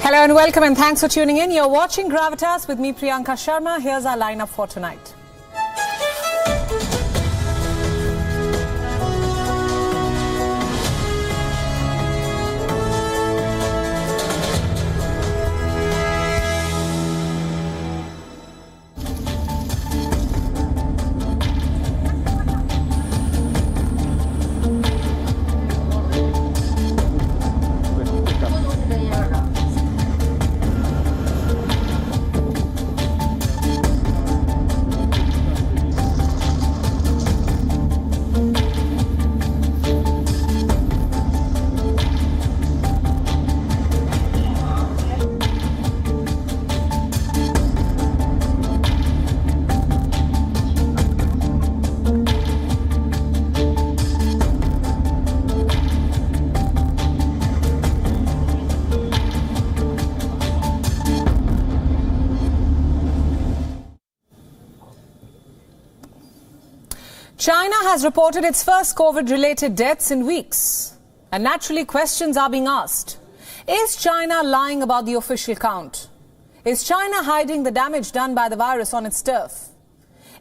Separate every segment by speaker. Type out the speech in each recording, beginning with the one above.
Speaker 1: Hello and welcome and thanks for tuning in. You're watching Gravitas with me, Priyanka Sharma. Here's our lineup for tonight. China has reported its first COVID-related deaths in weeks. And naturally, questions are being asked. Is China lying about the official count? Is China hiding the damage done by the virus on its turf?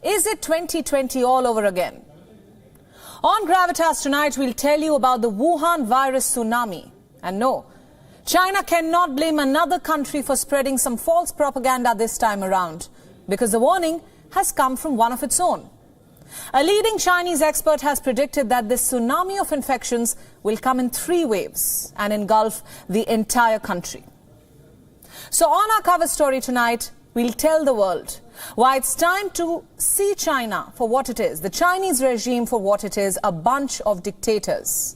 Speaker 1: Is it 2020 all over again? On Gravitas tonight, we'll tell you about the Wuhan Virus Tsunami. And no, China cannot blame another country for spreading some false propaganda this time around, because the warning has come from one of its own. A leading Chinese expert has predicted that this tsunami of infections will come in 3 waves and engulf the entire country. So on our cover story tonight, we'll tell the world why it's time to see China for what it is, the Chinese regime for what it is, a bunch of dictators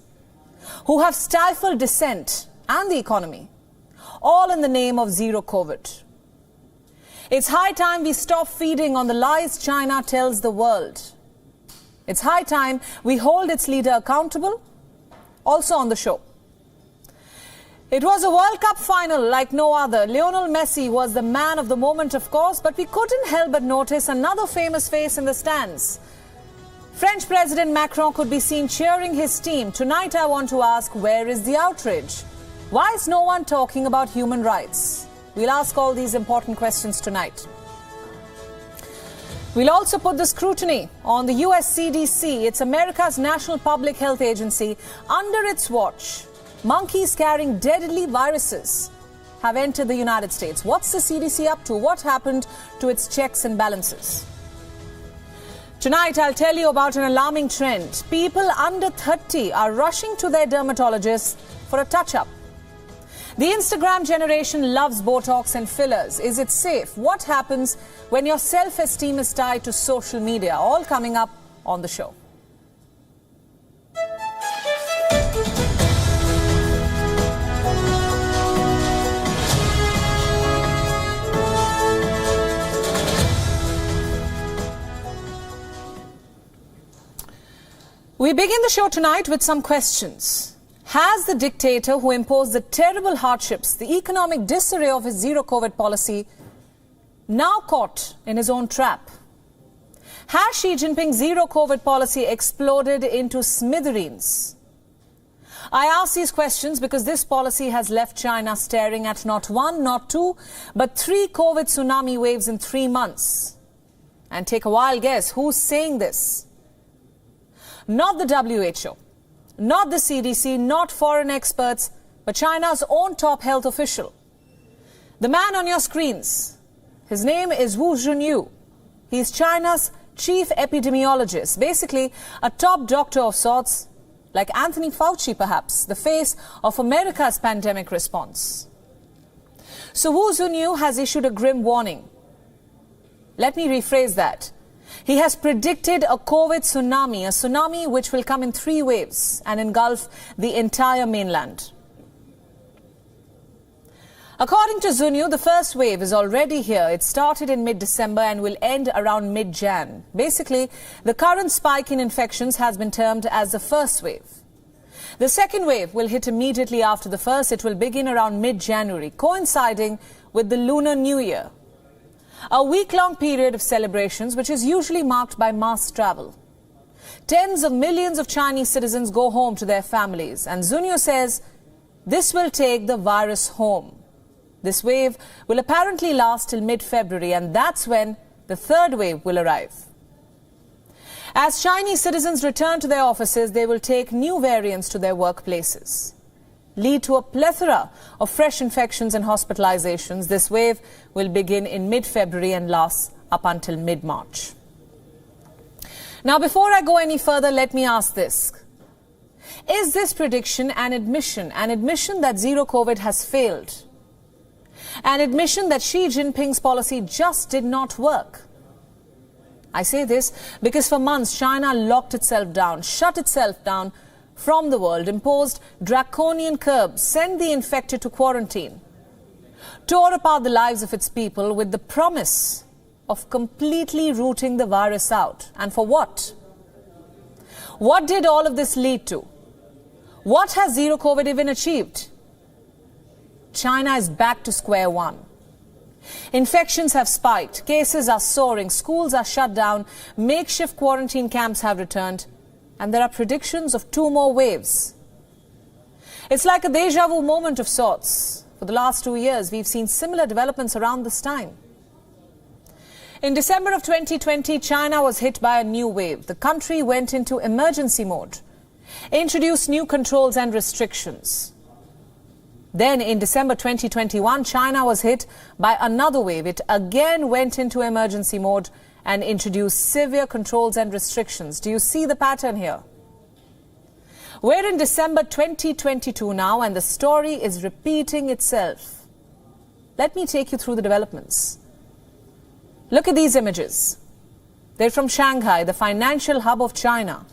Speaker 1: who have stifled dissent and the economy, all in the name of zero COVID. It's high time we stop feeding on the lies China tells the world. It's high time we hold its leader accountable, also on the show. It was a World Cup final like no other. Lionel Messi was the man of the moment, of course, but we couldn't help but notice another famous face in the stands. French President Macron could be seen cheering his team. Tonight I want to ask, where is the outrage? Why is no one talking about human rights? We'll ask all these important questions tonight. We'll also put the scrutiny on the US CDC. It's America's National Public Health Agency. Under its watch, monkeys carrying deadly viruses have entered the United States. What's the CDC up to? What happened to its checks and balances? Tonight, I'll tell you about an alarming trend. People under 30 are rushing to their dermatologists for a touch-up. The Instagram generation loves Botox and fillers. Is it safe? What happens when your self-esteem is tied to social media? All coming up on the show. We begin the show tonight with some questions. Has the dictator who imposed the terrible hardships, the economic disarray of his zero-COVID policy, now caught in his own trap? Has Xi Jinping's zero-COVID policy exploded into smithereens? I ask these questions because this policy has left China staring at not 1, not 2, but 3 COVID tsunami waves in 3 months. And take a wild guess, who's saying this? Not the WHO. Not the CDC, not foreign experts, but China's own top health official. The man on your screens, his name is Wu Zhenyu. He's China's chief epidemiologist, basically a top doctor of sorts, like Anthony Fauci perhaps, the face of America's pandemic response. So Wu Zhenyu has issued a grim warning. Let me rephrase that. He has predicted a COVID tsunami, a tsunami which will come in 3 waves and engulf the entire mainland. According to Zhenyu, the first wave is already here. It started in mid-December and will end around mid-Jan. Basically, the current spike in infections has been termed as the first wave. The second wave will hit immediately after the first. It will begin around mid-January, coinciding with the Lunar New Year. A week-long period of celebrations which is usually marked by mass travel. Tens of millions of Chinese citizens go home to their families, and Zhenyu says this will take the virus home. This wave will apparently last till mid-February, and that's when the third wave will arrive. As Chinese citizens return to their offices, they will take new variants to their workplaces, lead to a plethora of fresh infections and hospitalizations. This wave will begin in mid-February and last up until mid-March. Now, before I go any further, let me ask this. Is this prediction an admission that zero COVID has failed? An admission that Xi Jinping's policy just did not work? I say this because for months China locked itself down, shut itself down from the world, imposed draconian curbs, sent the infected to quarantine, tore apart the lives of its people with the promise of completely rooting the virus out. And for what? What did all of this lead to? What has zero COVID even achieved? China is back to square one. Infections have spiked, cases are soaring, schools are shut down, makeshift quarantine camps have returned, and there are predictions of 2 more waves. It's like a deja vu moment of sorts. For the last 2 years, we've seen similar developments around this time. In December of 2020, China was hit by a new wave. The country went into emergency mode, introduced new controls and restrictions. Then in December 2021, China was hit by another wave. It again went into emergency mode and introduced severe controls and restrictions. Do you see the pattern here? We're in December 2022 now, and the story is repeating itself. Let me take you through the developments. Look at these images. They're from Shanghai, the financial hub of China.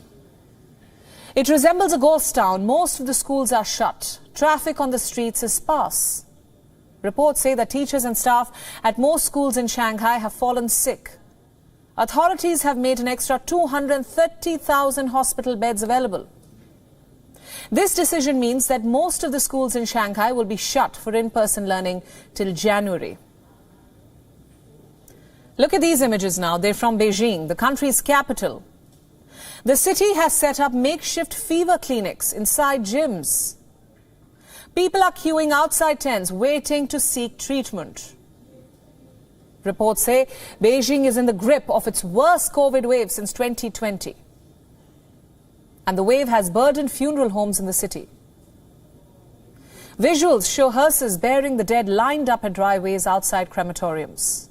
Speaker 1: It resembles a ghost town. Most of the schools are shut. Traffic on the streets is sparse. Reports say that teachers and staff at most schools in Shanghai have fallen sick. Authorities have made an extra 230,000 hospital beds available. This decision means that most of the schools in Shanghai will be shut for in-person learning till January. Look at these images now. They're from Beijing, the country's capital. The city has set up makeshift fever clinics inside gyms. People are queuing outside tents, waiting to seek treatment. Reports say Beijing is in the grip of its worst COVID wave since 2020. And the wave has burdened funeral homes in the city. Visuals show hearses bearing the dead lined up at driveways outside crematoriums.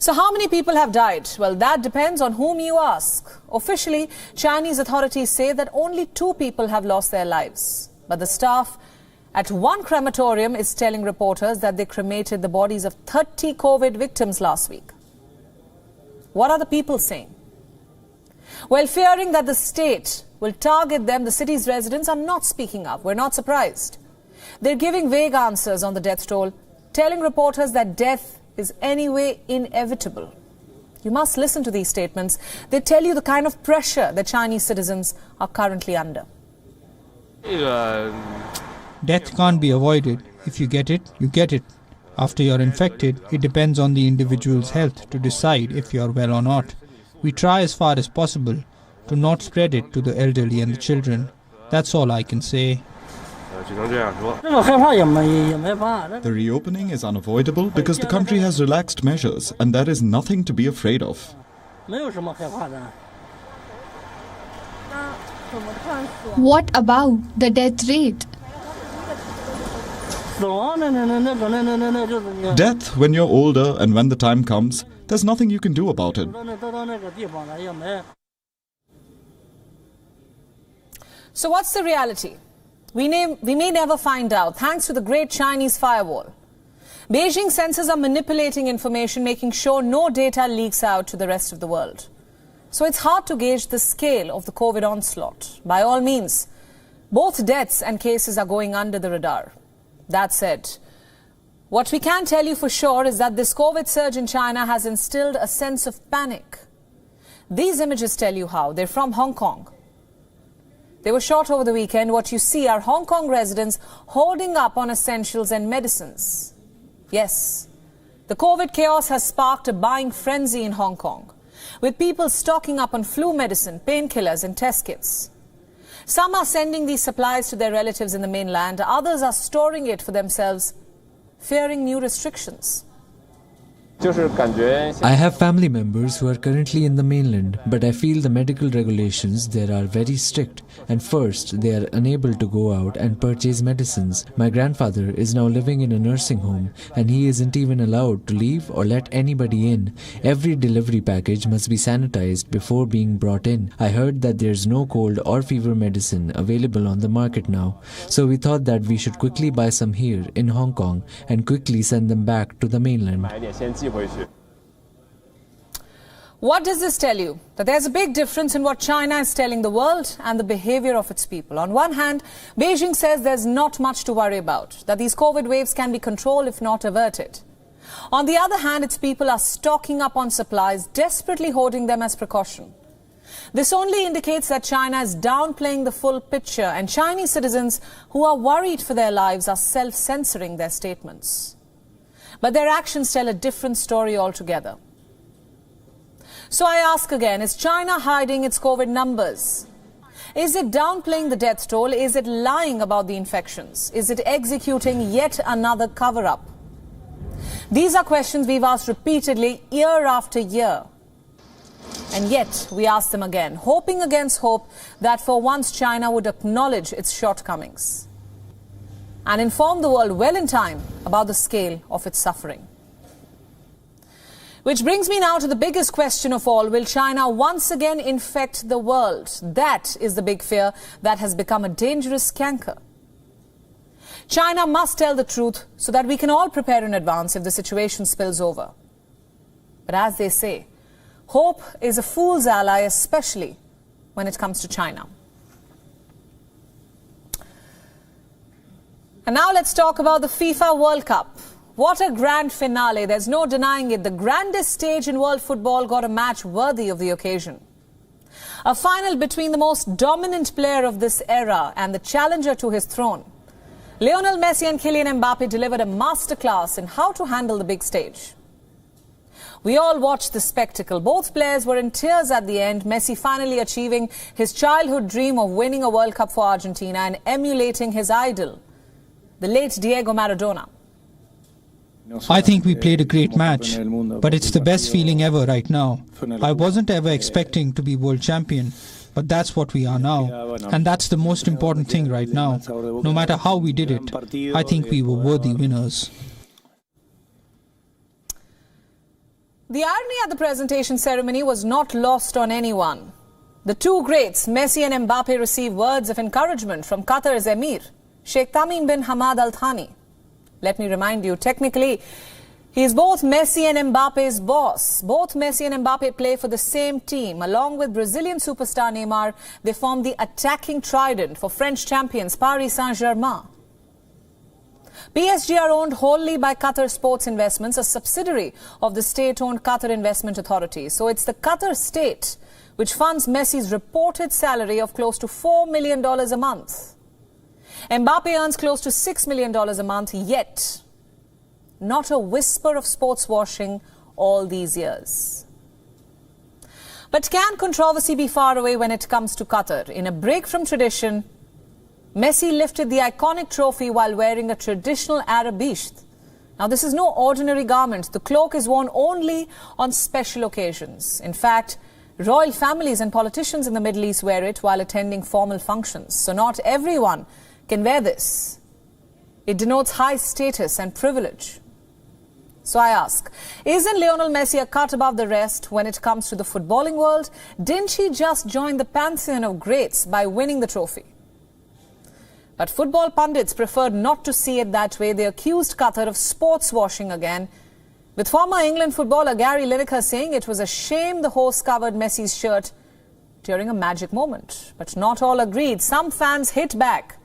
Speaker 1: So how many people have died? Well, that depends on whom you ask. Officially, Chinese authorities say that only 2 people have lost their lives. But the staff at one crematorium is telling reporters that they cremated the bodies of 30 COVID victims last week. What are the people saying? Well, fearing that the state will target them, the city's residents are not speaking up. We're not surprised. They're giving vague answers on the death toll, telling reporters that death is anyway inevitable. You must listen to these statements. They tell you the kind of pressure that Chinese citizens are currently under.
Speaker 2: Death can't be avoided. If you get it, you get it. After you're infected, it depends on the individual's health to decide if you're well or not. We try as far as possible to not spread it to the elderly and the children. That's all I can say.
Speaker 3: The reopening is unavoidable because the country has relaxed measures, and there is nothing to be afraid of.
Speaker 4: What about the death rate?
Speaker 3: Death, when you're older and when the time comes, there's nothing you can do about it.
Speaker 1: So what's the reality? We may never find out, thanks to the great Chinese firewall. Beijing censors are manipulating information, making sure no data leaks out to the rest of the world. So it's hard to gauge the scale of the COVID onslaught. By all means, both deaths and cases are going under the radar. That said, what we can tell you for sure is that this COVID surge in China has instilled a sense of panic. These images tell you how. They're from Hong Kong. They were shot over the weekend. What you see are Hong Kong residents holding up on essentials and medicines. Yes, the COVID chaos has sparked a buying frenzy in Hong Kong, with people stocking up on flu medicine, painkillers and test kits. Some are sending these supplies to their relatives in the mainland. Others are storing it for themselves, fearing new restrictions.
Speaker 5: I have family members who are currently in the mainland, but I feel the medical regulations there are very strict, and first, they are unable to go out and purchase medicines. My grandfather is now living in a nursing home, and he isn't even allowed to leave or let anybody in. Every delivery package must be sanitized before being brought in. I heard that there's no cold or fever medicine available on the market now, so we thought that we should quickly buy some here in Hong Kong and quickly send them back to the mainland.
Speaker 1: What does this tell you? That there's a big difference in what China is telling the world and the behavior of its people. On one hand, Beijing says there's not much to worry about, that these COVID waves can be controlled if not averted. On the other hand, its people are stocking up on supplies, desperately hoarding them as precaution. This only indicates that China is downplaying the full picture, and Chinese citizens who are worried for their lives are self-censoring their statements. But their actions tell a different story altogether. So I ask again, is China hiding its COVID numbers? Is it downplaying the death toll? Is it lying about the infections? Is it executing yet another cover-up? These are questions we've asked repeatedly year after year. And yet we ask them again, hoping against hope that for once China would acknowledge its shortcomings and inform the world well in time about the scale of its suffering. Which brings me now to the biggest question of all. Will China once again infect the world? That is the big fear that has become a dangerous canker. China must tell the truth so that we can all prepare in advance if the situation spills over. But as they say, hope is a fool's ally, especially when it comes to China. And now let's talk about the FIFA World Cup. What a grand finale. There's no denying it. The grandest stage in world football got a match worthy of the occasion. A final between the most dominant player of this era and the challenger to his throne. Lionel Messi and Kylian Mbappe delivered a masterclass in how to handle the big stage. We all watched the spectacle. Both players were in tears at the end, Messi finally achieving his childhood dream of winning a World Cup for Argentina and emulating his idol, the late Diego Maradona.
Speaker 2: I think we played a great match, but it's the best feeling ever right now. I wasn't ever expecting to be world champion, but that's what we are now. And that's the most important thing right now. No matter how we did it, I think we were worthy winners.
Speaker 1: The irony at the presentation ceremony was not lost on anyone. The two greats, Messi and Mbappe, received words of encouragement from Qatar's Emir, Sheikh Tamim bin Hamad Al Thani. Let me remind you, technically, he is both Messi and Mbappe's boss. Both Messi and Mbappe play for the same team. Along with Brazilian superstar Neymar, they form the attacking trident for French champions Paris Saint-Germain. PSG are owned wholly by Qatar Sports Investments, a subsidiary of the state-owned Qatar Investment Authority. So it's the Qatar state which funds Messi's reported salary of close to $4 million a month. Mbappe earns close to $6 million a month, yet not a whisper of sports washing all these years. But can controversy be far away when it comes to Qatar? In a break from tradition, Messi lifted the iconic trophy while wearing a traditional Arab bisht. Now, this is no ordinary garment. The cloak is worn only on special occasions. In fact, royal families and politicians in the Middle East wear it while attending formal functions. So not everyone can wear this. It denotes high status and privilege. So I ask, isn't Lionel Messi a cut above the rest when it comes to the footballing world? Didn't he just join the pantheon of greats by winning the trophy? But football pundits preferred not to see it that way. They accused Qatar of sports washing again, with former England footballer Gary Lineker saying it was a shame the host covered Messi's shirt during a magic moment. But not all agreed. Some fans hit back,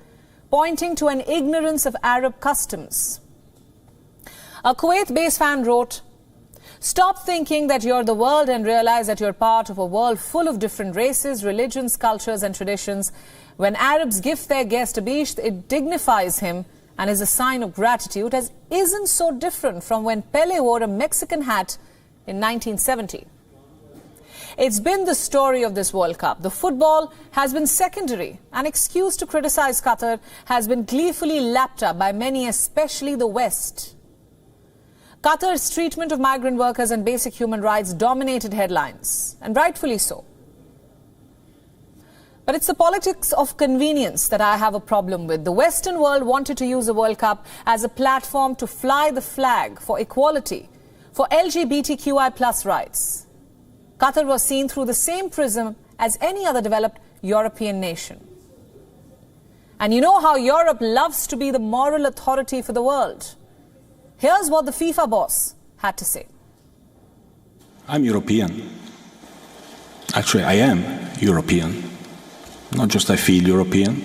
Speaker 1: pointing to an ignorance of Arab customs. A Kuwait-based fan wrote, "Stop thinking that you're the world and realize that you're part of a world full of different races, religions, cultures and traditions. When Arabs gift their guest a bisht, it dignifies him and is a sign of gratitude, as isn't so different from when Pele wore a Mexican hat in 1970. It's been the story of this World Cup. The football has been secondary. An excuse to criticize Qatar has been gleefully lapped up by many, especially the West. Qatar's treatment of migrant workers and basic human rights dominated headlines, and rightfully so. But it's the politics of convenience that I have a problem with. The Western world wanted to use the World Cup as a platform to fly the flag for equality, for LGBTQI+ rights. Qatar was seen through the same prism as any other developed European nation. And you know how Europe loves to be the moral authority for the world. Here's what the FIFA boss had to say.
Speaker 6: I'm European. Actually, I am European. Not just I feel European.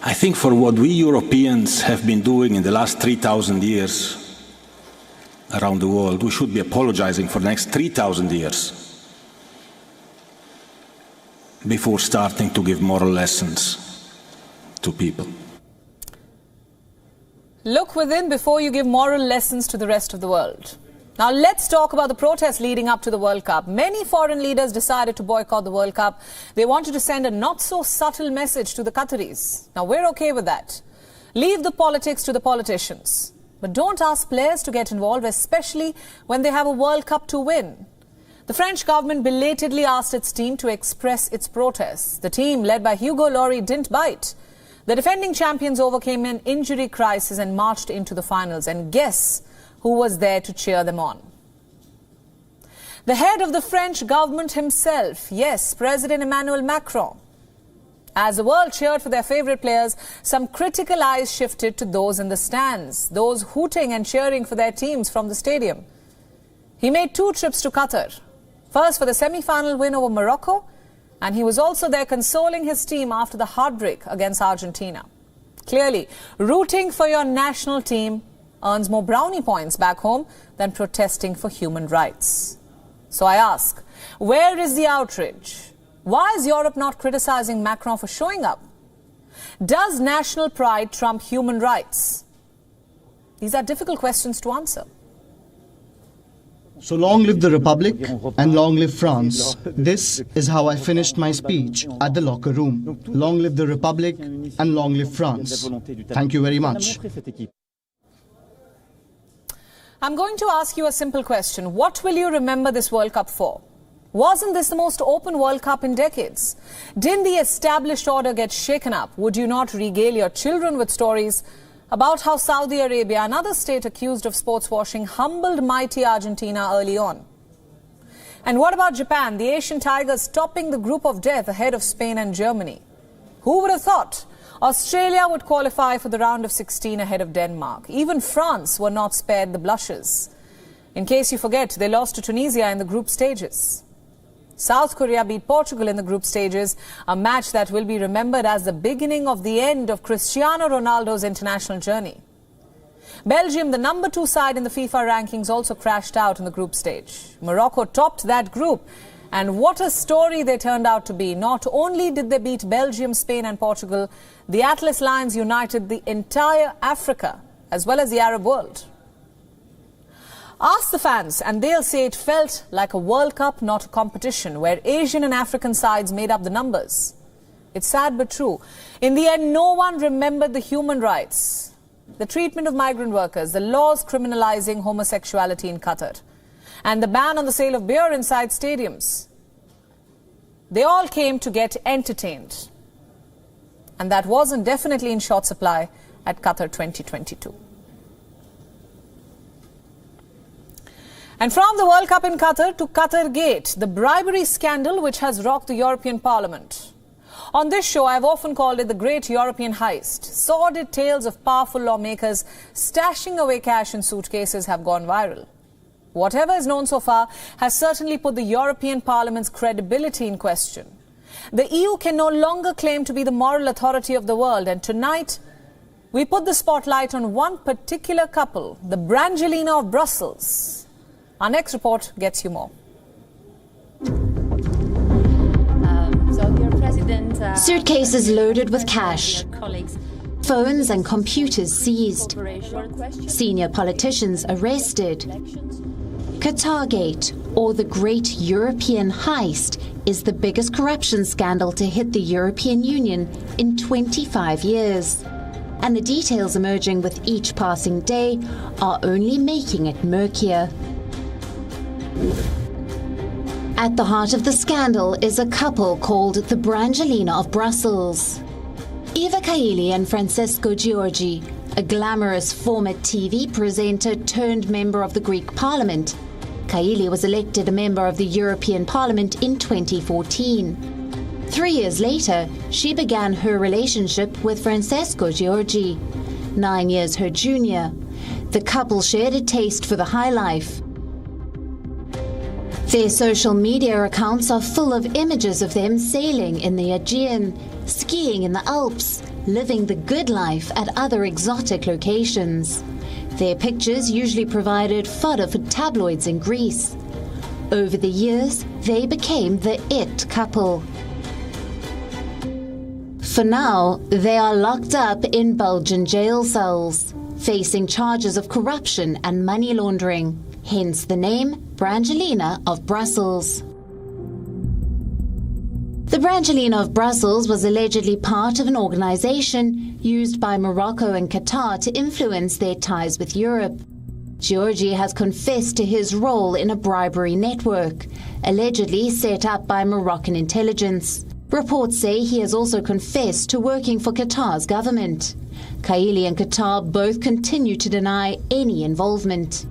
Speaker 6: I think for what we Europeans have been doing in the last 3,000 years around the world, we should be apologizing for the next 3,000 years before starting to give moral lessons to people.
Speaker 1: Look within before you give moral lessons to the rest of the world. Now let's talk about the protests leading up to the World Cup. Many foreign leaders decided to boycott the World Cup. They wanted to send a not-so-subtle message to the Qataris. Now we're okay with that. Leave the politics to the politicians. But don't ask players to get involved, especially when they have a World Cup to win. The French government belatedly asked its team to express its protests. The team, led by Hugo Lloris, didn't bite. The defending champions overcame an injury crisis and marched into the finals. And guess who was there to cheer them on? The head of the French government himself, yes, President Emmanuel Macron. As the world cheered for their favourite players, some critical eyes shifted to those in the stands, those hooting and cheering for their teams from the stadium. He made 2 trips to Qatar, first for the semi-final win over Morocco, and he was also there consoling his team after the heartbreak against Argentina. Clearly, rooting for your national team earns more brownie points back home than protesting for human rights. So I ask, where is the outrage? Why is Europe not criticizing Macron for showing up? Does national pride trump human rights? These are difficult questions to answer.
Speaker 7: So long live the Republic and long live France. This is how I finished my speech at the locker room. Long live the Republic and long live France. Thank you very much.
Speaker 1: I'm going to ask you a simple question. What will you remember this World Cup for? Wasn't this the most open World Cup in decades? Didn't the established order get shaken up? Would you not regale your children with stories about how Saudi Arabia, another state accused of sports washing, humbled mighty Argentina early on? And what about Japan, the Asian Tigers topping the group of death ahead of Spain and Germany? Who would have thought Australia would qualify for the round of 16 ahead of Denmark? Even France were not spared the blushes. In case you forget, they lost to Tunisia in the group stages. South Korea beat Portugal in the group stages, a match that will be remembered as the beginning of the end of Cristiano Ronaldo's international journey. Belgium, the number 2 side in the FIFA rankings, also crashed out in the group stage. Morocco topped that group. And what a story they turned out to be. Not only did they beat Belgium, Spain and Portugal, the Atlas Lions united the entire Africa as well as the Arab world. Ask the fans and they'll say it felt like a World Cup, not a competition, where Asian and African sides made up the numbers. It's sad but true. In the end, no one remembered the human rights, the treatment of migrant workers, the laws criminalizing homosexuality in Qatar, and the ban on the sale of beer inside stadiums. They all came to get entertained. And that wasn't definitely in short supply at Qatar 2022. And from the World Cup in Qatar to Qatar Gate, the bribery scandal which has rocked the European Parliament. On this show, I've often called it the Great European Heist. Sordid tales of powerful lawmakers stashing away cash in suitcases have gone viral. Whatever is known so far has certainly put the European Parliament's credibility in question. The EU can no longer claim to be the moral authority of the world, and tonight we put the spotlight on one particular couple, the Brangelina of Brussels. Our next report gets you more.
Speaker 8: Suitcases loaded with cash, phones and computers seized, senior politicians arrested. Qatargate, or the Great European Heist, is the biggest corruption scandal to hit the European Union in 25 years. And the details emerging with each passing day are only making it murkier. At the heart of the scandal is a couple called the Brangelina of Brussels. Eva Kaili and Francesco Giorgi, a glamorous former TV presenter turned member of the Greek Parliament. Kaili was elected a member of the European Parliament in 2014. 3 years later, she began her relationship with Francesco Giorgi, 9 years her junior. The couple shared a taste for the high life. Their social media accounts are full of images of them sailing in the Aegean, skiing in the Alps, living the good life at other exotic locations. Their pictures usually provided fodder for tabloids in Greece. Over the years, they became the it couple. For now, they are locked up in Belgian jail cells, facing charges of corruption and money laundering, hence the name Brangelina of Brussels. The Brangelina of Brussels was allegedly part of an organization used by Morocco and Qatar to influence their ties with Europe. Giorgi has confessed to his role in a bribery network, allegedly set up by Moroccan intelligence. Reports say he has also confessed to working for Qatar's government. Kaili and Qatar both continue to deny any involvement.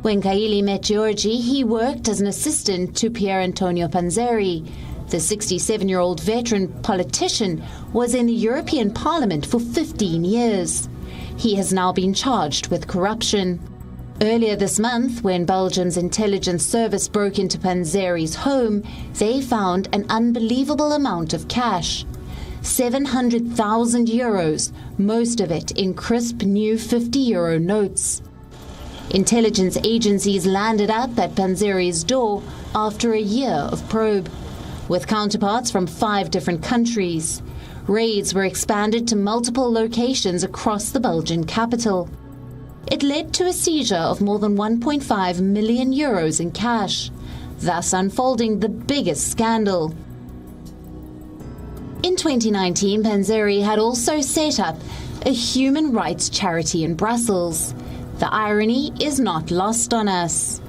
Speaker 8: When Kaili met Giorgi, he worked as an assistant to Pier Antonio Panzeri. The 67-year-old veteran politician was in the European Parliament for 15 years. He has now been charged with corruption. Earlier this month, when Belgium's intelligence service broke into Panzeri's home, they found an unbelievable amount of cash. 700,000 euros, most of it in crisp new 50-euro notes. Intelligence agencies landed up at Panzeri's door after a year of probe, with counterparts from 5 different countries. Raids were expanded to multiple locations across the Belgian capital. It led to a seizure of more than 1.5 million euros in cash, thus unfolding the biggest scandal. In 2019, Panzeri had also set up a human rights charity in Brussels. The irony is not lost on us.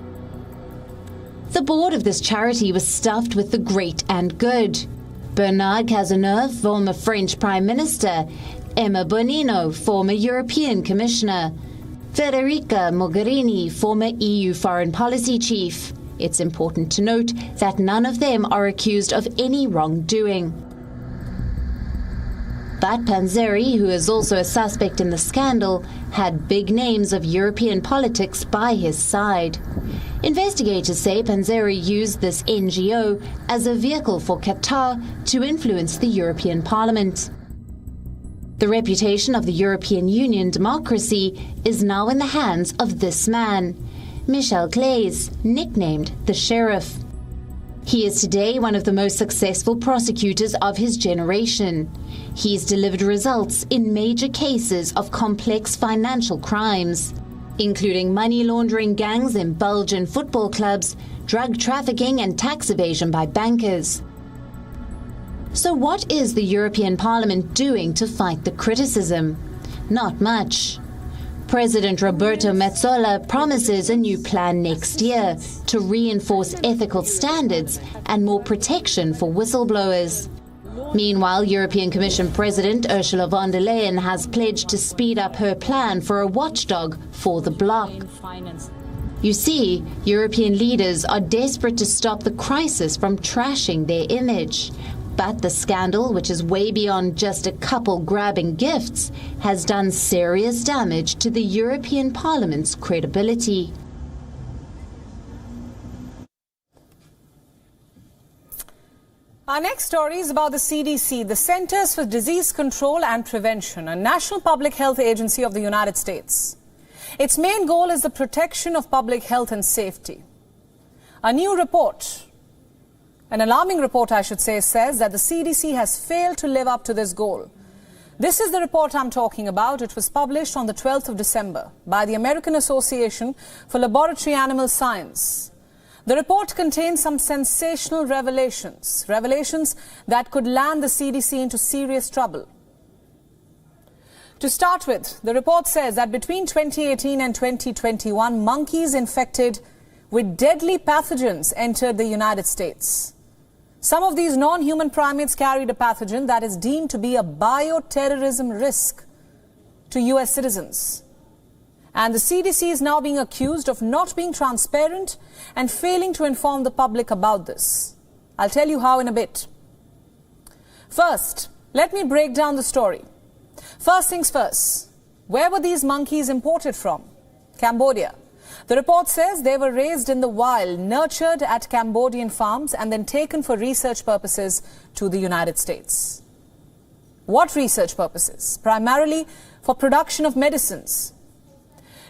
Speaker 8: The board of this charity was stuffed with the great and good. Bernard Cazeneuve, former French Prime Minister, Emma Bonino, former European Commissioner, Federica Mogherini, former EU Foreign Policy Chief. It's important to note that none of them are accused of any wrongdoing. But Panzeri, who is also a suspect in the scandal, had big names of European politics by his side. Investigators say Panzeri used this NGO as a vehicle for Qatar to influence the European Parliament. The reputation of the European Union democracy is now in the hands of this man, Michel Claes, nicknamed the Sheriff. He is today one of the most successful prosecutors of his generation. He's delivered results in major cases of complex financial crimes, including money laundering gangs in Belgian football clubs, drug trafficking and tax evasion by bankers. So what is the European Parliament doing to fight the criticism? Not much. President Roberto Metsola promises a new plan next year to reinforce ethical standards and more protection for whistleblowers. Meanwhile, European Commission President Ursula von der Leyen has pledged to speed up her plan for a watchdog for the bloc. You see, European leaders are desperate to stop the crisis from trashing their image. But the scandal, which is way beyond just a couple grabbing gifts, has done serious damage to the European Parliament's credibility.
Speaker 1: Our next story is about the CDC, the Centers for Disease Control and Prevention, a national public health agency of the United States. Its main goal is the protection of public health and safety. A new report, an alarming report, I should say, says that the CDC has failed to live up to this goal. This is the report I'm talking about. It was published on the 12th of December by the American Association for Laboratory Animal Science. The report contains some sensational revelations that could land the CDC into serious trouble. To start with, the report says that between 2018 and 2021, monkeys infected with deadly pathogens entered the United States. Some of these non-human primates carried a pathogen that is deemed to be a bioterrorism risk to US citizens. And the CDC is now being accused of not being transparent and failing to inform the public about this. I'll tell you how in a bit. First, let me break down the story. First things first, where were these monkeys imported from? Cambodia. The report says they were raised in the wild, nurtured at Cambodian farms and then taken for research purposes to the United States. What research purposes? Primarily for production of medicines.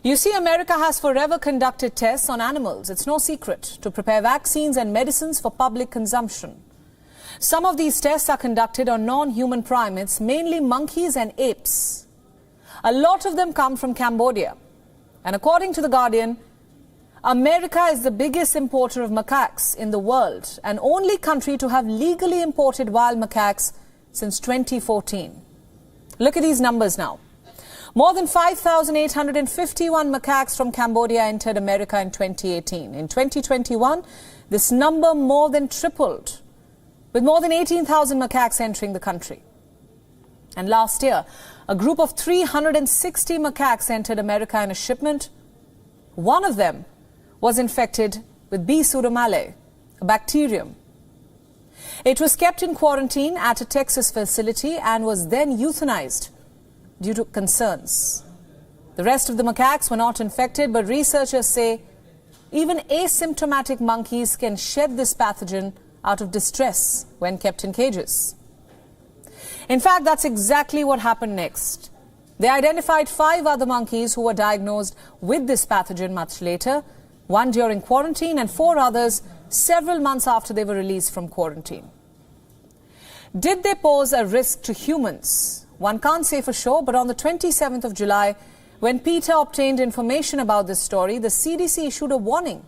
Speaker 1: You see, America has forever conducted tests on animals, it's no secret, to prepare vaccines and medicines for public consumption. Some of these tests are conducted on non-human primates, mainly monkeys and apes. A lot of them come from Cambodia. And according to The Guardian, America is the biggest importer of macaques in the world and only country to have legally imported wild macaques since 2014. Look at these numbers now. More than 5,851 macaques from Cambodia entered America in 2018. In 2021, this number more than tripled, with more than 18,000 macaques entering the country. And last year, a group of 360 macaques entered America in a shipment. One of them was infected with B. pseudomallei, a bacterium. It was kept in quarantine at a Texas facility and was then euthanized due to concerns. The rest of the macaques were not infected, but researchers say even asymptomatic monkeys can shed this pathogen out of distress when kept in cages. In fact, that's exactly what happened next. They identified 5 other monkeys who were diagnosed with this pathogen much later, 1 during quarantine and 4 others several months after they were released from quarantine. Did they pose a risk to humans? One can't say for sure, but on the 27th of July, when PETA obtained information about this story, the CDC issued a warning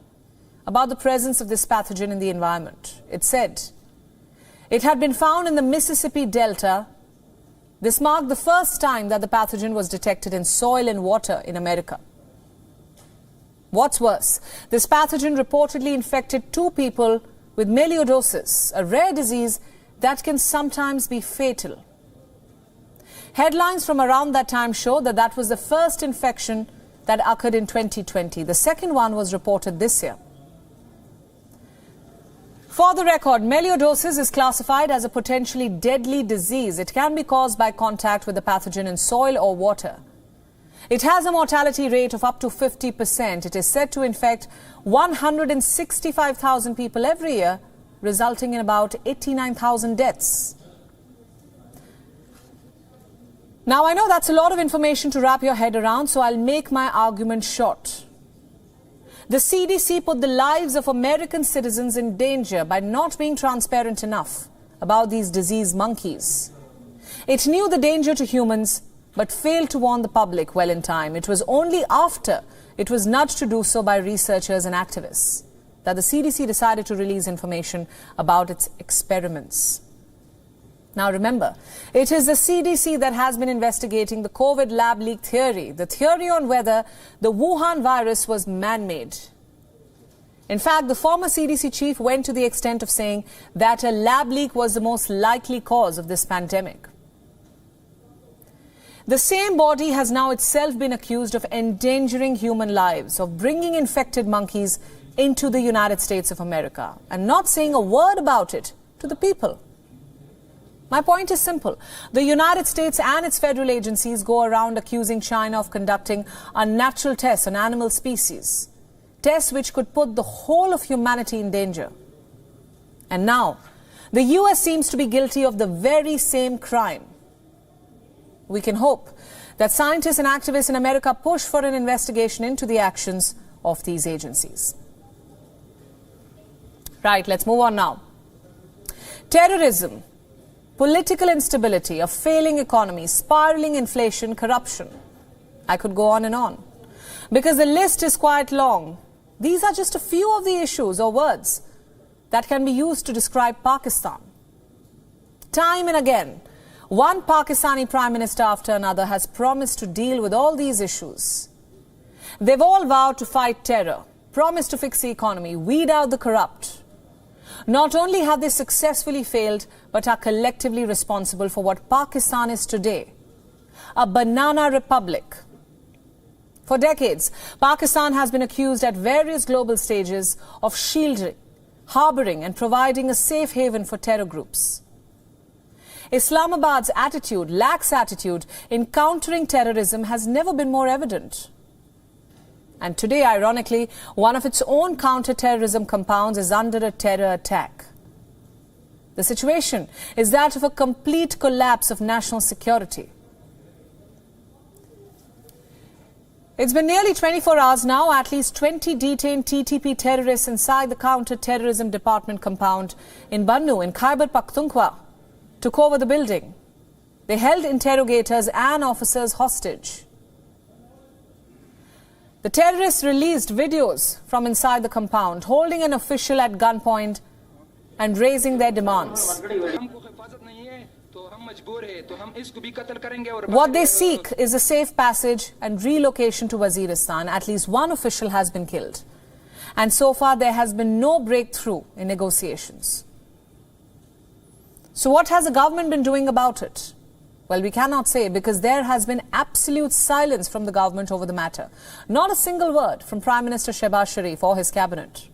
Speaker 1: about the presence of this pathogen in the environment. It said it had been found in the Mississippi Delta. This marked the first time that the pathogen was detected in soil and water in America. What's worse, this pathogen reportedly infected 2 people with melioidosis, a rare disease that can sometimes be fatal. Headlines from around that time show that that was the first infection that occurred in 2020. The second one was reported this year. For the record, melioidosis is classified as a potentially deadly disease. It can be caused by contact with the pathogen in soil or water. It has a mortality rate of up to 50%. It is said to infect 165,000 people every year, resulting in about 89,000 deaths. Now, I know that's a lot of information to wrap your head around, so I'll make my argument short. The CDC put the lives of American citizens in danger by not being transparent enough about these disease monkeys. It knew the danger to humans, but failed to warn the public well in time. It was only after it was nudged to do so by researchers and activists that the CDC decided to release information about its experiments. Now remember, it is the CDC that has been investigating the COVID lab leak theory, the theory on whether the Wuhan virus was man-made. In fact, the former CDC chief went to the extent of saying that a lab leak was the most likely cause of this pandemic. The same body has now itself been accused of endangering human lives, of bringing infected monkeys into the United States of America and not saying a word about it to the people. My point is simple. The United States and its federal agencies go around accusing China of conducting unnatural tests on animal species, tests which could put the whole of humanity in danger. And now, the US seems to be guilty of the very same crime. We can hope that scientists and activists in America push for an investigation into the actions of these agencies. Right, let's move on now. Terrorism, political instability, a failing economy, spiraling inflation, corruption. I could go on and on. Because the list is quite long. These are just a few of the issues or words that can be used to describe Pakistan. Time and again, one Pakistani Prime Minister after another has promised to deal with all these issues. They've all vowed to fight terror, promised to fix the economy, weed out the corrupt. Not only have they successfully failed, but are collectively responsible for what Pakistan is today, a banana republic. For decades, Pakistan has been accused at various global stages of shielding, harboring and providing a safe haven for terror groups. Islamabad's lax attitude in countering terrorism has never been more evident. And today, ironically, one of its own counter-terrorism compounds is under a terror attack. The situation is that of a complete collapse of national security. It's been nearly 24 hours now. At least 20 detained TTP terrorists inside the counter-terrorism department compound in Bannu in Khyber Pakhtunkhwa took over the building. They held interrogators and officers hostage. The terrorists released videos from inside the compound, holding an official at gunpoint and raising their demands. What they seek is a safe passage and relocation to Waziristan. At least one official has been killed. And so far, there has been no breakthrough in negotiations. So what has the government been doing about it? Well, we cannot say, because there has been absolute silence from the government over the matter. Not a single word from Prime Minister Shehbaz Sharif or his cabinet.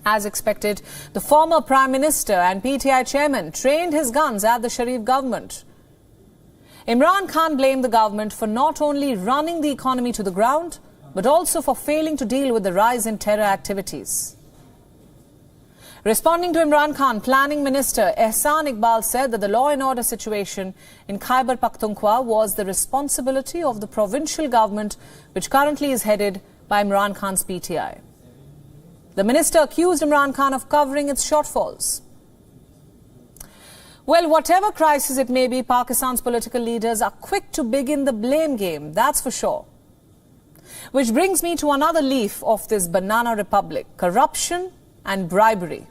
Speaker 1: As expected, the former Prime Minister and PTI chairman trained his guns at the Sharif government. Imran Khan blamed the government for not only running the economy to the ground, but also for failing to deal with the rise in terror activities. Responding to Imran Khan, Planning Minister Ehsan Iqbal said that the law and order situation in Khyber Pakhtunkhwa was the responsibility of the provincial government, which currently is headed by Imran Khan's PTI. The minister accused Imran Khan of covering its shortfalls. Well, whatever crisis it may be, Pakistan's political leaders are quick to begin the blame game, that's for sure. Which brings me to another leaf of this banana republic: corruption and bribery.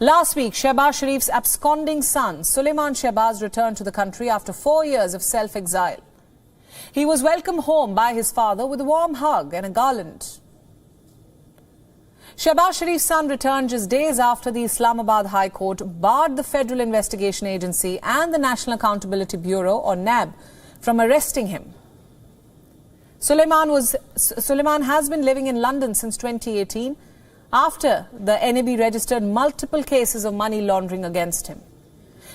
Speaker 1: Last week, Shehbaz Sharif's absconding son, Suleiman Shehbaz, returned to the country after 4 years of self-exile. He was welcomed home by his father with a warm hug and a garland. Shehbaz Sharif's son returned just days after the Islamabad High Court barred the Federal Investigation Agency and the National Accountability Bureau, or NAB, from arresting him. Suleiman has been living in London since 2018, after the NAB registered multiple cases of money laundering against him.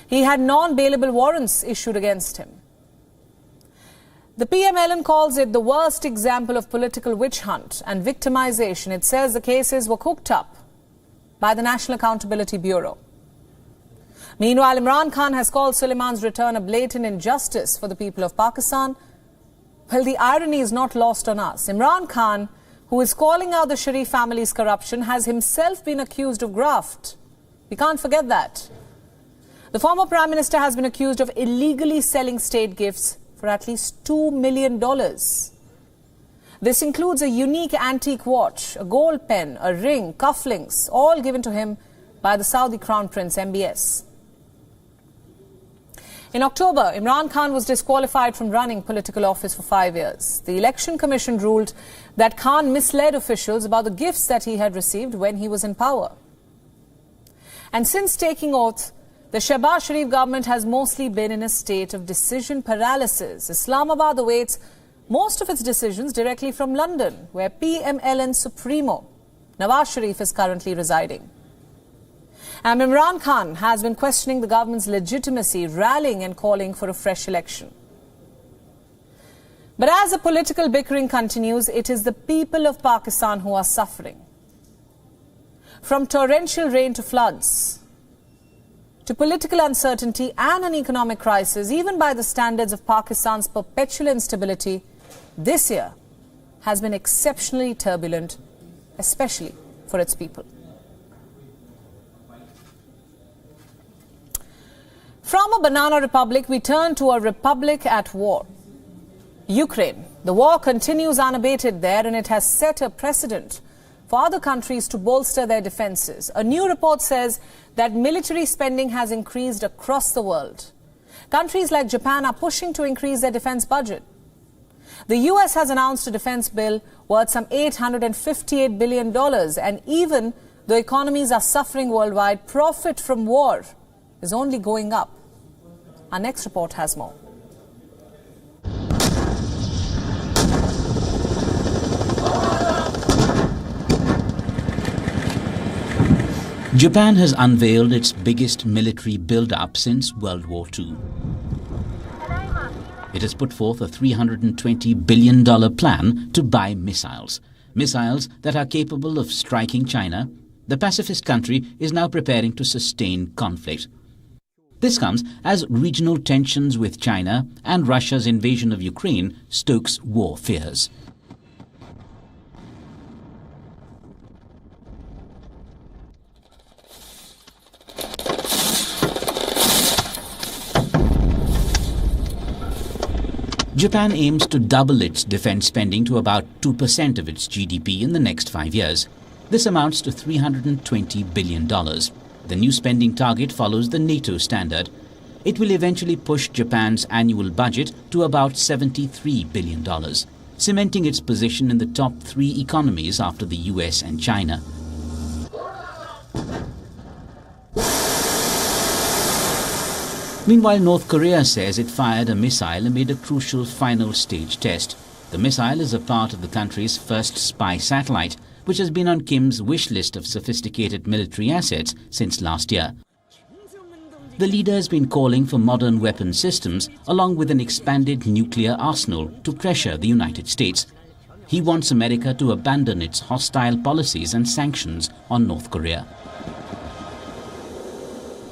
Speaker 1: He had non-bailable warrants issued against him. The PMLN calls it the worst example of political witch hunt and victimization. It says the cases were cooked up by the National Accountability Bureau. Meanwhile, Imran Khan has called Suleiman's return a blatant injustice for the people of Pakistan. Well, the irony is not lost on us. Imran Khan, who is calling out the Sharif family's corruption, has himself been accused of graft. We can't forget that. The former Prime Minister has been accused of illegally selling state gifts for at least $2 million. This includes a unique antique watch, a gold pen, a ring, cufflinks, all given to him by the Saudi Crown Prince, MBS. In October, Imran Khan was disqualified from running political office for 5 years. The Election Commission ruled that Khan misled officials about the gifts that he had received when he was in power. And since taking oath, the Shehbaz Sharif government has mostly been in a state of decision paralysis. Islamabad awaits most of its decisions directly from London, where PMLN Supremo Nawaz Sharif is currently residing. And Imran Khan has been questioning the government's legitimacy, rallying and calling for a fresh election. But as the political bickering continues, it is the people of Pakistan who are suffering. From torrential rain to floods, to political uncertainty and an economic crisis, even by the standards of Pakistan's perpetual instability, this year has been exceptionally turbulent, especially for its people. From a banana republic, we turn to a republic at war. Ukraine. The war continues unabated there, and it has set a precedent for other countries to bolster their defences. A new report says that military spending has increased across the world. Countries like Japan are pushing to increase their defence budget. The US has announced a defence bill worth some $858 billion, and even though economies are suffering worldwide, profit from war is only going up. Our next report has more.
Speaker 9: Japan has unveiled its biggest military build-up since World War II. It has put forth a $320 billion plan to buy missiles. Missiles that are capable of striking China. The pacifist country is now preparing to sustain conflict. This comes as regional tensions with China and Russia's invasion of Ukraine stokes war fears. Japan aims to double its defense spending to about 2% of its GDP in the next 5 years. This amounts to $320 billion. The new spending target follows the NATO standard. It will eventually push Japan's annual budget to about $73 billion, cementing its position in the top 3 economies after the US and China. Meanwhile, North Korea says it fired a missile amid a crucial final stage test. The missile is a part of the country's first spy satellite, which has been on Kim's wish list of sophisticated military assets since last year. The leader has been calling for modern weapon systems along with an expanded nuclear arsenal to pressure the United States. He wants America to abandon its hostile policies and sanctions on North Korea.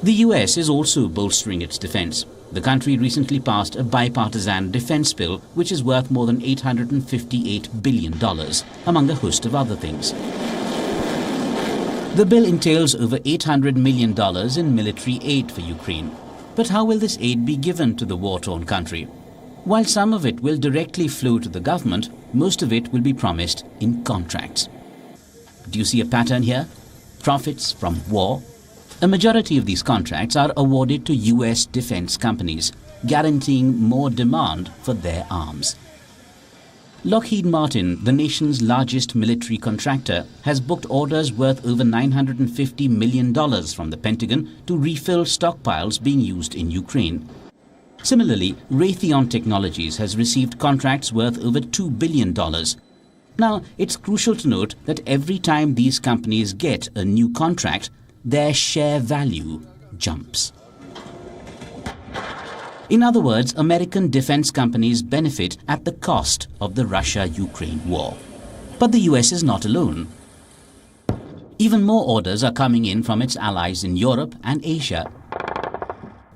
Speaker 9: The US is also bolstering its defense. The country recently passed a bipartisan defense bill which is worth more than $858 billion, among a host of other things. The bill entails over $800 million in military aid for Ukraine. But how will this aid be given to the war-torn country? While some of it will directly flow to the government, most of it will be promised in contracts. Do you see a pattern here? Profits from war. A majority of these contracts are awarded to US defense companies, guaranteeing more demand for their arms. Lockheed Martin, the nation's largest military contractor, has booked orders worth over $950 million from the Pentagon to refill stockpiles being used in Ukraine. Similarly, Raytheon Technologies has received contracts worth over $2 billion. Now, it's crucial to note that every time these companies get a new contract, their share value jumps. In other words, American defense companies benefit at the cost of the Russia-Ukraine war. But the US is not alone. Even more orders are coming in from its allies in Europe and Asia.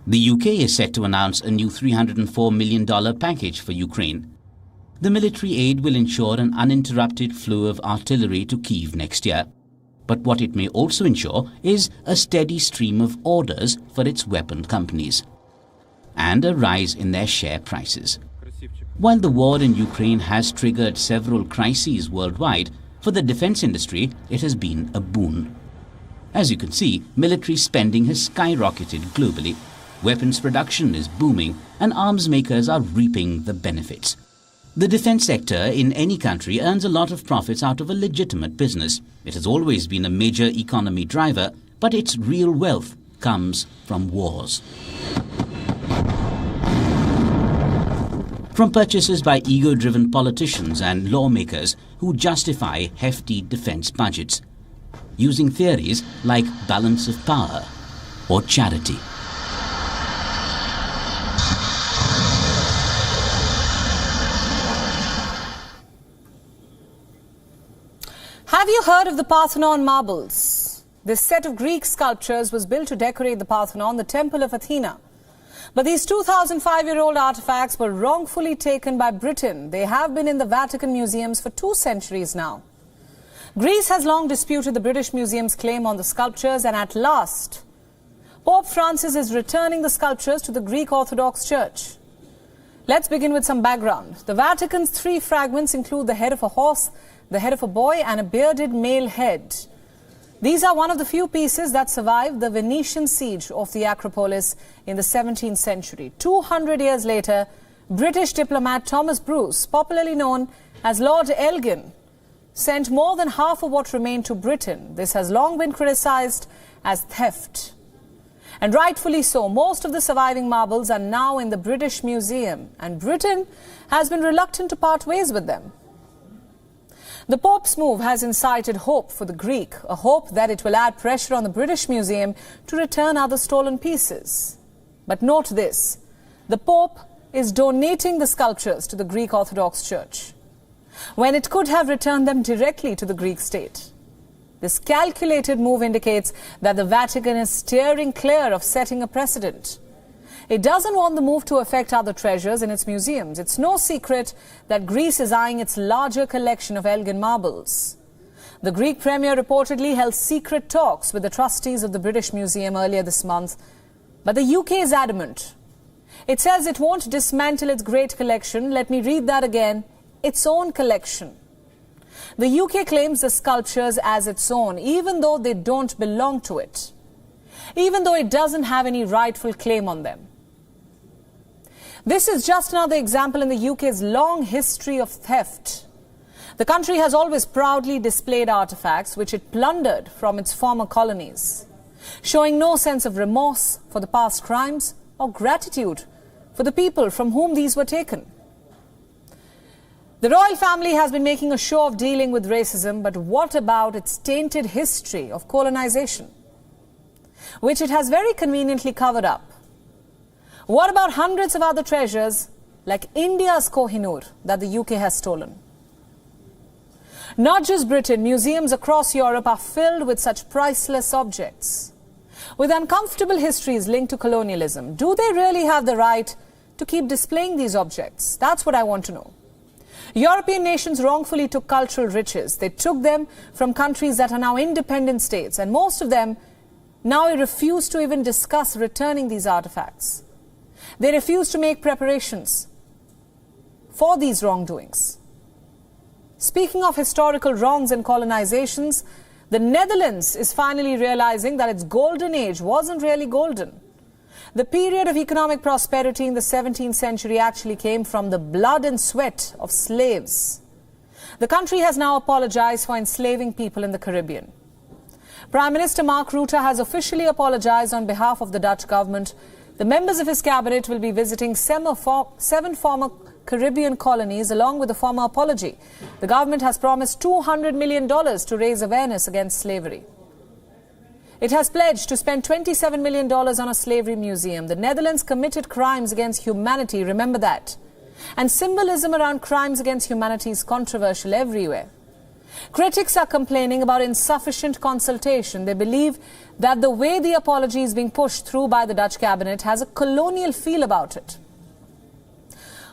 Speaker 9: The UK is set to announce a new $304 million package for Ukraine. The military aid will ensure an uninterrupted flow of artillery to Kyiv next year. But what it may also ensure is a steady stream of orders for its weapon companies and a rise in their share prices. While the war in Ukraine has triggered several crises worldwide, for the defense industry it has been a boon. As you can see, military spending has skyrocketed globally. Weapons production is booming and arms makers are reaping the benefits. The defense sector in any country earns a lot of profits out of a legitimate business. It has always been a major economy driver, but its real wealth comes from wars. From purchases by ego-driven politicians and lawmakers who justify hefty defense budgets, using theories like balance of power or charity.
Speaker 1: Have you heard of the Parthenon marbles? This set of Greek sculptures was built to decorate the Parthenon, the temple of Athena. But these 2,005-year-old artifacts were wrongfully taken by Britain. They have been in the Vatican museums for 2 centuries now. Greece has long disputed the British Museum's claim on the sculptures, and at last, Pope Francis is returning the sculptures to the Greek Orthodox Church. Let's begin with some background. The Vatican's 3 fragments include the head of a horse, the head of a boy, and a bearded male head. These are one of the few pieces that survived the Venetian siege of the Acropolis in the 17th century. 200 years later, British diplomat Thomas Bruce, popularly known as Lord Elgin, sent more than half of what remained to Britain. This has long been criticized as theft. And rightfully so. Most of the surviving marbles are now in the British Museum, and Britain has been reluctant to part ways with them. The Pope's move has incited hope for the Greek, a hope that it will add pressure on the British Museum to return other stolen pieces. But note this, the Pope is donating the sculptures to the Greek Orthodox Church, when it could have returned them directly to the Greek state. This calculated move indicates that the Vatican is steering clear of setting a precedent. It doesn't want the move to affect other treasures in its museums. It's no secret that Greece is eyeing its larger collection of Elgin marbles. The Greek premier reportedly held secret talks with the trustees of the British Museum earlier this month. But the UK is adamant. It says it won't dismantle its great collection. Let me read that again. Its own collection. The UK claims the sculptures as its own, even though they don't belong to it, even though it doesn't have any rightful claim on them. This is just another example in the UK's long history of theft. The country has always proudly displayed artifacts which it plundered from its former colonies, showing no sense of remorse for the past crimes or gratitude for the people from whom these were taken. The royal family has been making a show of dealing with racism, but what about its tainted history of colonization, which it has very conveniently covered up? What about hundreds of other treasures like India's Kohinoor that the UK has stolen? Not just Britain, museums across Europe are filled with such priceless objects, with uncomfortable histories linked to colonialism. Do they really have the right to keep displaying these objects? That's what I want to know. European nations wrongfully took cultural riches. They took them from countries that are now independent states, and most of them now refuse to even discuss returning these artifacts. They refuse to make preparations for these wrongdoings. Speaking of historical wrongs and colonizations, the Netherlands is finally realizing that its golden age wasn't really golden. The period of economic prosperity in the 17th century actually came from the blood and sweat of slaves. The country has now apologized for enslaving people in the Caribbean. Prime Minister Mark Rutte has officially apologized on behalf of the Dutch government. The members of his cabinet will be visiting 7 former Caribbean colonies along with a former apology. The government has promised $200 million to raise awareness against slavery. It has pledged to spend $27 million on a slavery museum. The Netherlands committed crimes against humanity, remember that. And symbolism around crimes against humanity is controversial everywhere. Critics are complaining about insufficient consultation. They believe that the way the apology is being pushed through by the Dutch cabinet has a colonial feel about it.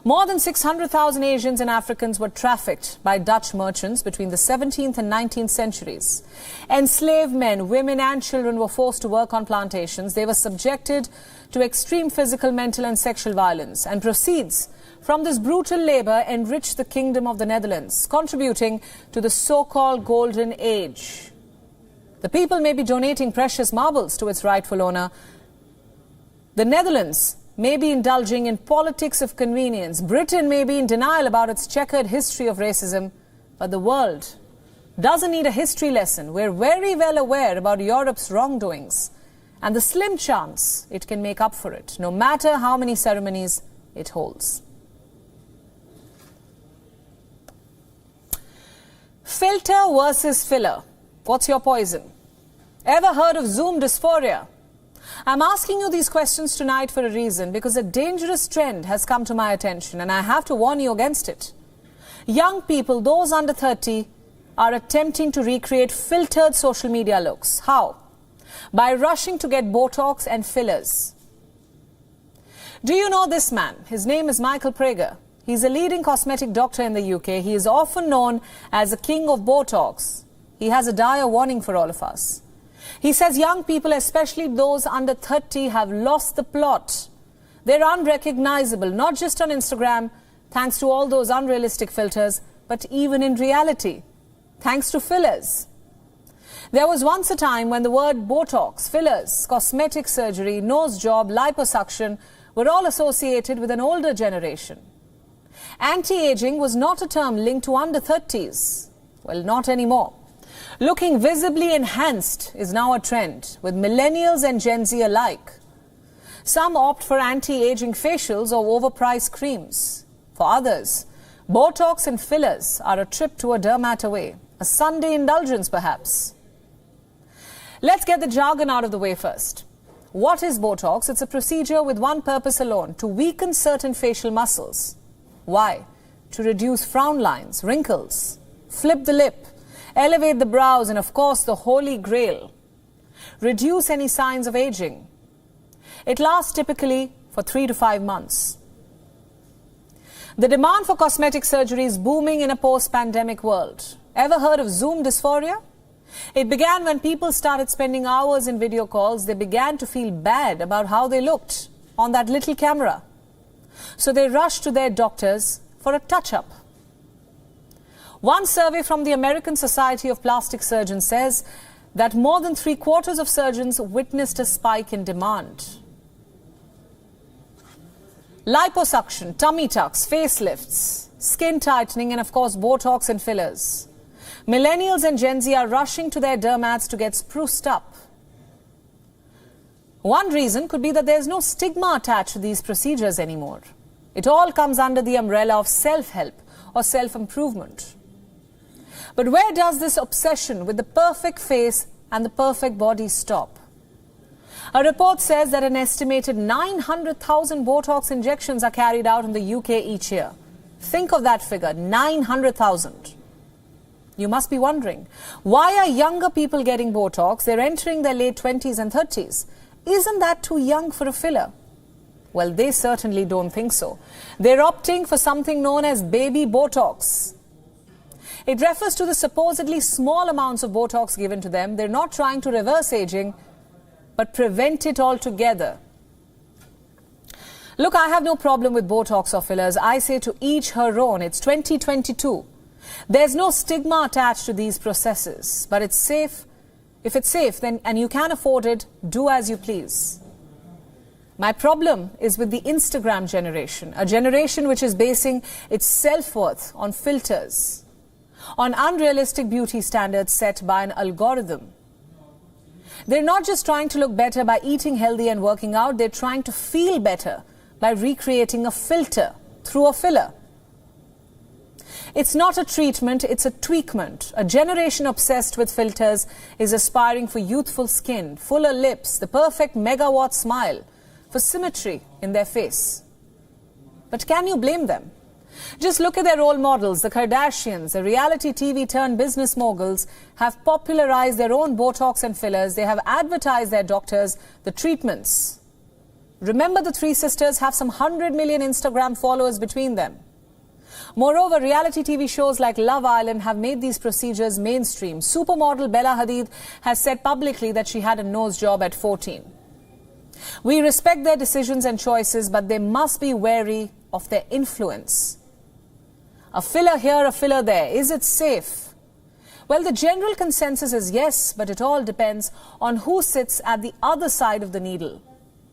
Speaker 1: More than 600,000 Asians and Africans were trafficked by Dutch merchants between the 17th and 19th centuries. Enslaved men, women and children were forced to work on plantations. They were subjected to extreme physical, mental and sexual violence. And proceeds from this brutal labor enriched the Kingdom of the Netherlands, contributing to the so-called Golden Age. The people may be donating precious marbles to its rightful owner. The Netherlands may be indulging in politics of convenience. Britain may be in denial about its checkered history of racism. But the world doesn't need a history lesson. We're very well aware about Europe's wrongdoings and the slim chance it can make up for it, no matter how many ceremonies it holds. Filter versus filler. What's your poison? Ever heard of Zoom dysphoria? I'm asking you these questions tonight for a reason, because a dangerous trend has come to my attention and I have to warn you against it. Young people, those under 30, are attempting to recreate filtered social media looks. How? By rushing to get Botox and fillers. Do you know this man? His name is Michael Prager. He's a leading cosmetic doctor in the UK. He is often known as the king of Botox. He has a dire warning for all of us. He says young people, especially those under 30, have lost the plot. They're unrecognizable, not just on Instagram, thanks to all those unrealistic filters, but even in reality, thanks to fillers. There was once a time when the word Botox, fillers, cosmetic surgery, nose job, liposuction were all associated with an older generation. Anti-aging was not a term linked to under 30s. Well, not anymore. Looking visibly enhanced is now a trend, with millennials and Gen Z alike. Some opt for anti-aging facials or overpriced creams. For others, Botox and fillers are a trip to a dermat away, a Sunday indulgence perhaps. Let's get the jargon out of the way first. What is Botox? It's a procedure with one purpose alone, to weaken certain facial muscles. Why? To reduce frown lines, wrinkles, flip the lip, elevate the brows, and of course the holy grail, reduce any signs of aging. It lasts typically for 3 to 5 months. The demand for cosmetic surgery is booming in a post-pandemic world. Ever heard of Zoom dysphoria? It began when people started spending hours in video calls. They began to feel bad about how they looked on that little camera. So they rushed to their doctors for a touch-up. One survey from the American Society of Plastic Surgeons says that more than 3/4 of surgeons witnessed a spike in demand. Liposuction, tummy tucks, facelifts, skin tightening, and of course Botox and fillers. Millennials and Gen Z are rushing to their dermats to get spruced up. One reason could be that there's no stigma attached to these procedures anymore. It all comes under the umbrella of self-help or self-improvement. But where does this obsession with the perfect face and the perfect body stop? A report says that an estimated 900,000 Botox injections are carried out in the UK each year. Think of that figure, 900,000. You must be wondering, why are younger people getting Botox? They're entering their late 20s and 30s. Isn't that too young for a filler? Well, they certainly don't think so. They're opting for something known as baby Botox. It refers to the supposedly small amounts of Botox given to them. They're not trying to reverse aging, but prevent it altogether. Look, I have no problem with Botox or fillers. I say to each her own. It's 2022. There's no stigma attached to these processes, but it's safe. If it's safe, then and you can afford it, do as you please. My problem is with the Instagram generation, a generation which is basing its self-worth on filters, on unrealistic beauty standards set by an algorithm. They're not just trying to look better by eating healthy and working out, they're trying to feel better by recreating a filter through a filler. It's not a treatment, it's a tweakment. A generation obsessed with filters is aspiring for youthful skin, fuller lips, the perfect megawatt smile, for symmetry in their face. But can you blame them? Just look at their role models. The Kardashians, the reality TV turned business moguls, have popularized their own Botox and fillers. They have advertised their doctors, the treatments. Remember, the three sisters have some 100 million Instagram followers between them. Moreover, reality TV shows like Love Island have made these procedures mainstream. Supermodel Bella Hadid has said publicly that she had a nose job at 14. We respect their decisions and choices, but they must be wary of their influence. A filler here, a filler there. Is it safe? Well, the general consensus is yes, but it all depends on who sits at the other side of the needle.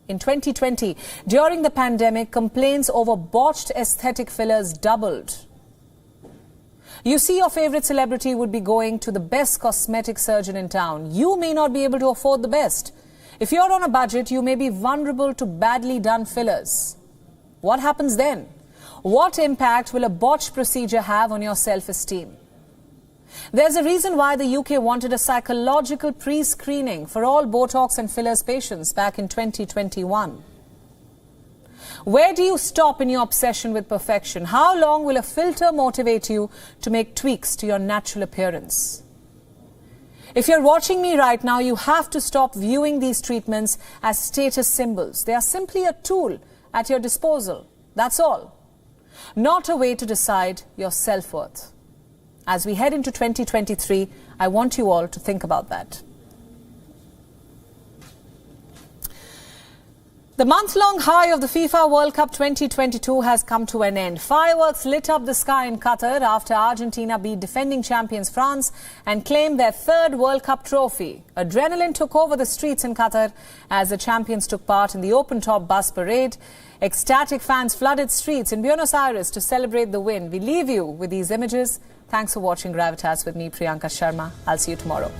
Speaker 1: In 2020, during the pandemic, complaints over botched aesthetic fillers doubled. You see, your favorite celebrity would be going to the best cosmetic surgeon in town. You may not be able to afford the best. If you're on a budget, you may be vulnerable to badly done fillers. What happens then? What impact will a botched procedure have on your self-esteem? There's a reason why the UK wanted a psychological pre-screening for all Botox and fillers patients back in 2021. Where do you stop in your obsession with perfection? How long will a filter motivate you to make tweaks to your natural appearance? If you're watching me right now, you have to stop viewing these treatments as status symbols. They are simply a tool at your disposal. That's all. Not a way to decide your self-worth. As we head into 2023, I want you all to think about that. The month-long high of the FIFA World Cup 2022 has come to an end. Fireworks lit up the sky in Qatar after Argentina beat defending champions France and claimed their third World Cup trophy. Adrenaline took over the streets in Qatar as the champions took part in the open-top bus parade. Ecstatic fans flooded streets in Buenos Aires to celebrate the win. We leave you with these images. Thanks for watching Gravitas with me, Priyanka Sharma. I'll see you tomorrow.